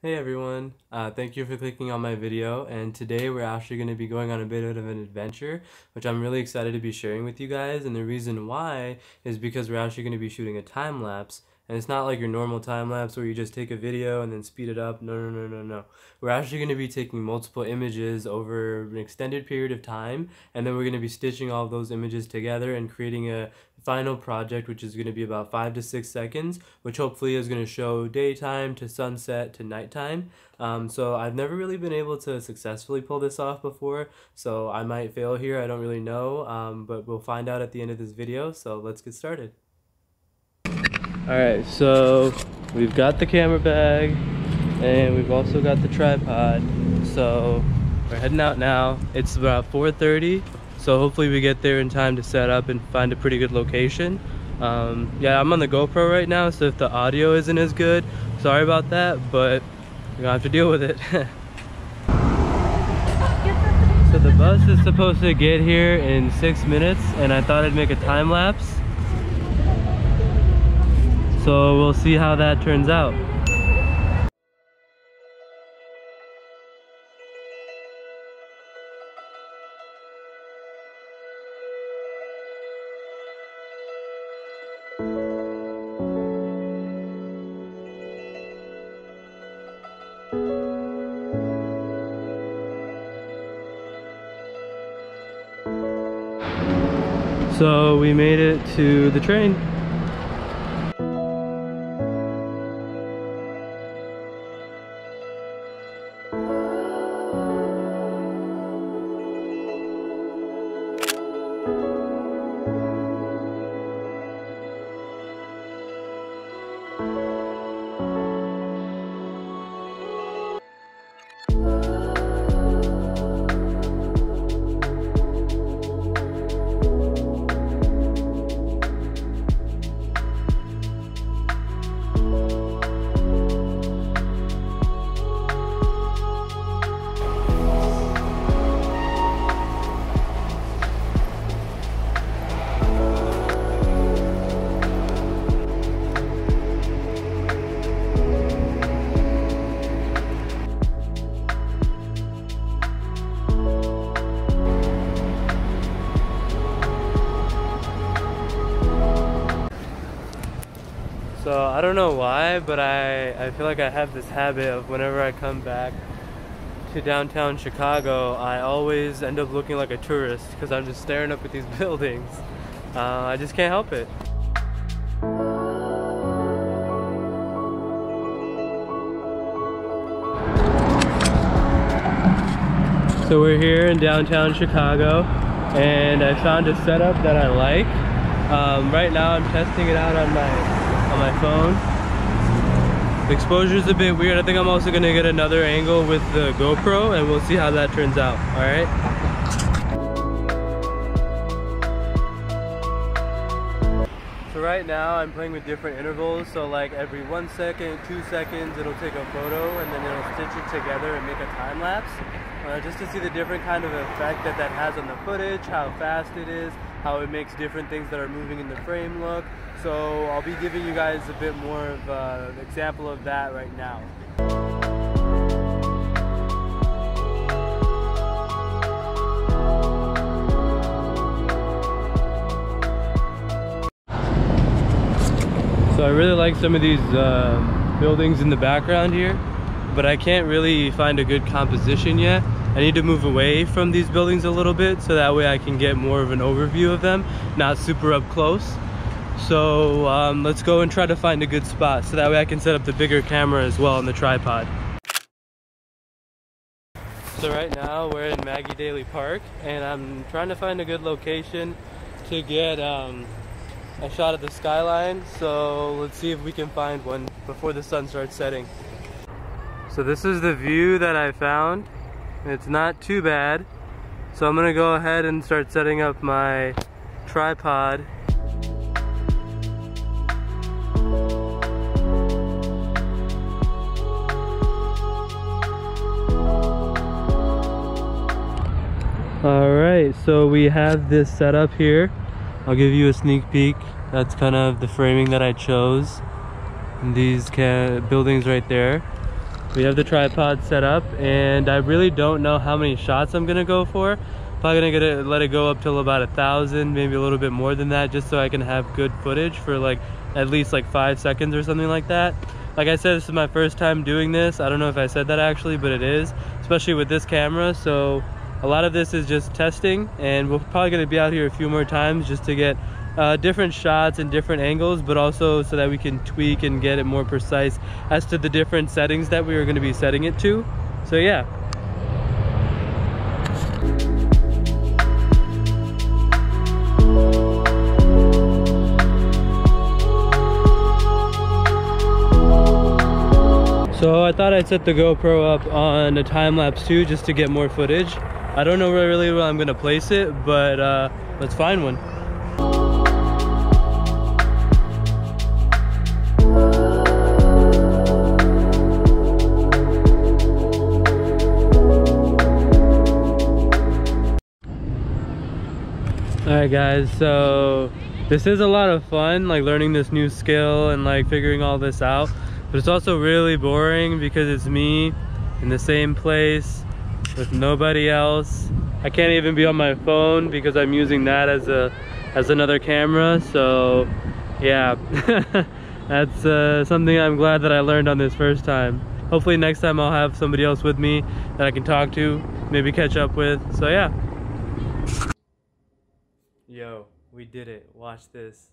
Hey everyone, thank you for clicking on my video, and today we're actually going to be going on a bit of an adventure, which I'm really excited to be sharing with you guys. And the reason why is because we're actually going to be shooting a time lapse, and it's not like your normal time lapse where you just take a video and then speed it up. No. We're actually going to be taking multiple images over an extended period of time, and then we're going to be stitching all of those images together and creating a final project, which is going to be about 5 to 6 seconds, which hopefully is going to show daytime to sunset to nighttime. So I've never really been able to successfully pull this off before, so I might fail here, I don't really know, but we'll find out at the end of this video, so let's get started. Alright, so we've got the camera bag and we've also got the tripod, so we're heading out now. It's about 4:30, so hopefully we get there in time to set up and find a pretty good location. Yeah, I'm on the GoPro right now, so if the audio isn't as good, sorry about that, but we're gonna have to deal with it. So the bus is supposed to get here in 6 minutes, and I thought I'd make a time lapse. So we'll see how that turns out. So we made it to the train. So I don't know why, but I feel like I have this habit of whenever I come back to downtown Chicago, I always end up looking like a tourist because I'm just staring up at these buildings. I just can't help it. So we're here in downtown Chicago, and I found a setup that I like. Right now I'm testing it out on my phone. The exposure's a bit weird. I think I'm also gonna get another angle with the GoPro, and we'll see how that turns out. All right. So right now I'm playing with different intervals. So like every 1 second, 2 seconds, it'll take a photo, and then it'll stitch it together and make a time lapse. Just to see the different kind of effect that has on the footage, how fast it is, how it makes different things that are moving in the frame look. So I'll be giving you guys a bit more of an example of that right now. So I really like some of these buildings in the background here, but I can't really find a good composition yet. I need to move away from these buildings a little bit so that way I can get more of an overview of them, not super up close. So let's go and try to find a good spot so that way I can set up the bigger camera as well on the tripod. So right now we're in Maggie Daley Park, and I'm trying to find a good location to get a shot of the skyline. So let's see if we can find one before the sun starts setting. So this is the view that I found. It's not too bad. So I'm gonna go ahead and start setting up my tripod. Alright, so we have this set up here. I'll give you a sneak peek. That's kind of the framing that I chose. And these buildings right there. We have the tripod set up, and I really don't know how many shots I'm gonna go for. Probably gonna let it go up till about 1,000, maybe a little bit more than that, just so I can have good footage for like at least like 5 seconds or something like that. Like I said, this is my first time doing this. I don't know if I said that actually, but it is, especially with this camera. So a lot of this is just testing, and we're probably gonna be out here a few more times just to get different shots and different angles, but also so that we can tweak and get it more precise as to the different settings that we are going to be setting it to. So yeah. So I thought I'd set the GoPro up on a time-lapse too, just to get more footage. I don't know really where I'm going to place it, but let's find one. Alright guys, so this is a lot of fun, like learning this new skill and like figuring all this out, but it's also really boring because it's me in the same place with nobody else. I can't even be on my phone because I'm using that as another camera. So yeah, that's something I'm glad that I learned on this first time. Hopefully next time I'll have somebody else with me that I can talk to, maybe catch up with. So yeah. Yo, we did it. Watch this.